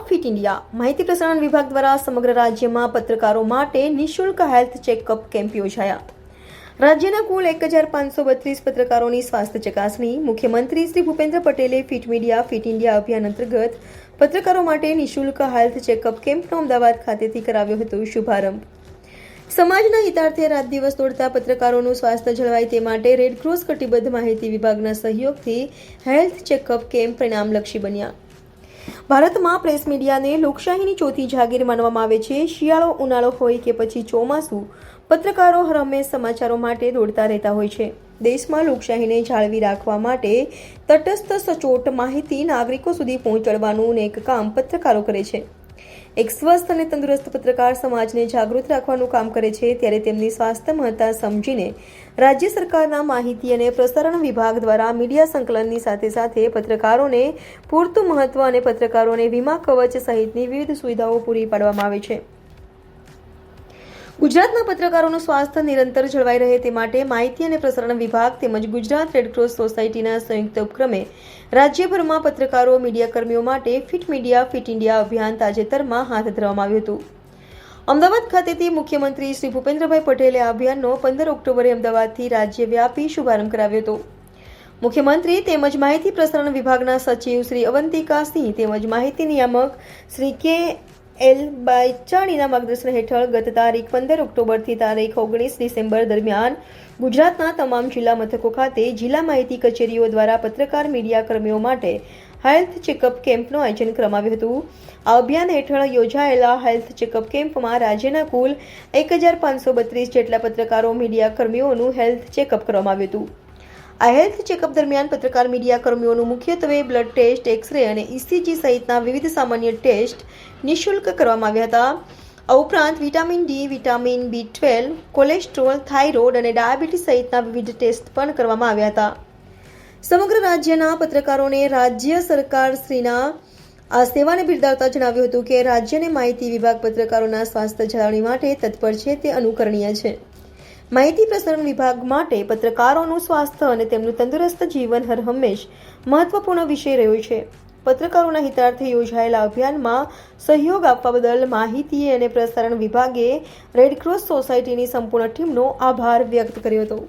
Fit India માહિતી પ્રસારણ વિભાગ દ્વારા સમગ્ર રાજ્યમાં પત્રકારો માટે નિઃશુલ્ક હેલ્થ ચેકઅપ કેમ્પ યોજાયા। રાજ્યના કુલ 1532 પત્રકારોની સ્વાસ્થ્ય ચકાસણી મુખ્યમંત્રી શ્રી ભૂપેન્દ્ર પટેલે ફિટ મીડિયા ફિટ ઇન્ડિયા અભિયાન અંતર્ગત પત્રકારો માટે નિઃશુલ્ક હેલ્થ ચેકઅપ કેમ્પનો અમદાવાદ ખાતેથી કરાવ્યો હતો શુભારંભ। સમાજના હિતાર્થે રાત દિવસ દોડતા પત્રકારોનું સ્વાસ્થ્ય જળવાય તે માટે રેડક્રોસ કટિબદ્ધ માહિતી વિભાગના સહયોગથી હેલ્થ ચેકઅપ કેમ્પ પરિણામલક્ષી બન્યા। ભારતમાં પ્રેસ મીડિયાને લોકશાહીની ચોથી જાગીર માનવામાં આવે છે। શિયાળો ઉનાળો હોય કે પછી ચોમાસું, પત્રકારો હરહંમેશ સમાચારો માટે દોડતા રહેતા હોય છે। દેશમાં લોકશાહીને જાળવી રાખવા માટે તટસ્થ સચોટ માહિતી નાગરિકો સુધી પહોંચાડવાનું નેક કામ પત્રકારો કરે છે। એક સ્વસ્થ અને તંદુરસ્ત પત્રકાર સમાજને જાગૃત રાખવાનું કામ કરે છે। ત્યારે તેમની સ્વાસ્થ્ય મહત્તા સમજીને રાજ્ય સરકારના માહિતી અને પ્રસારણ વિભાગ દ્વારા મીડિયા સંકલનની સાથે સાથે પત્રકારોને પૂરતું મહત્વ અને પત્રકારોને વીમા કવચ સહિતની વિવિધ સુવિધાઓ પૂરી પાડવામાં આવે છે। ગુજરાતના પત્રકારોનું સ્વાસ્થ્ય નિરંતર જળવાઈ રહે તે માટે માહિતી અને પ્રસારણ વિભાગ તેમજ ગુજરાત રેડક્રોસ સોસાયટીના સંયુક્ત ઉપક્રમે રાજ્યભરમાં પત્રકારો મીડિયાકર્મીઓ માટે ફિટ મીડિયા ફિટ ઇન્ડિયા અભિયાન તાજેતરમાં હાથ ધરવામાં આવ્યું હતું। અમદાવાદ ખાતેથી મુખ્યમંત્રી શ્રી ભૂપેન્દ્રભાઈ પટેલે આ અભિયાનનો 15 ઓક્ટોબરે અમદાવાદથી રાજ્યવ્યાપી શુભારંભ કરાવ્યો હતો। મુખ્યમંત્રી તેમજ માહિતી પ્રસારણ વિભાગના સચિવ શ્રી અવંતિકા સિંહ તેમજ માહિતી નિયામક શ્રી કે.એલ. બાયચાણીના માર્ગદર્શન હેઠળ ગત તારીખ 15 ઓક્ટોબરથી તારીખ 19 ડિસેમ્બર દરમિયાન ગુજરાતના તમામ જિલ્લા મથકો ખાતે જિલ્લા માહિતી કચેરીઓ દ્વારા પત્રકાર મીડિયા કર્મીઓ માટે હેલ્થ ચેકઅપ કેમ્પનું આયોજન કરવામાં આવ્યું હતું। આ અભિયાન હેઠળ યોજાયેલા હેલ્થ ચેકઅપ કેમ્પમાં રાજ્યના કુલ 1532 જેટલા પત્રકારો મીડિયા કર્મીઓનું હેલ્થ ચેકઅપ કરવામાં આવ્યું હતું। આ હેલ્થ ચેકઅપ દરમિયાન પત્રકાર મીડિયા કર્મીઓનું મુખ્યત્વે બ્લડ ટેસ્ટ, એક્સ-રે અને ઇસીજી સહિતના વિવિધ સામાન્ય ટેસ્ટ નિઃશુલ્ક કરવામાં આવ્યા હતા। આ ઉપરાંત vitamin D, vitamin B12, cholesterol, thyroid અને ડાયાબિટીસ સહિતના વિવિધ ટેસ્ટ પણ કરવામાં આવ્યા હતા। સમગ્ર રાજ્યના પત્રકારોને રાજ્ય સરકારશ્રીના આ સેવાને બિરદાવતા જણાવ્યું હતું કે રાજ્યને માહિતી વિભાગ પત્રકારોના સ્વાસ્થ્ય જાળવણી માટે તત્પર છે તે અનુકરણીય છે। માહિતી પ્રસારણ વિભાગ માટે પત્રકારોનું સ્વાસ્થ્ય અને તેમનું તંદુરસ્ત જીવન હરહંમેશ મહત્વપૂર્ણ વિષય રહ્યો છે। પત્રકારોના હિતાર્થે યોજાયેલા અભિયાનમાં સહયોગ આપવા બદલ માહિતી અને પ્રસારણ વિભાગે રેડક્રોસ સોસાયટીની સંપૂર્ણ ટીમનો આભાર વ્યક્ત કર્યો હતો।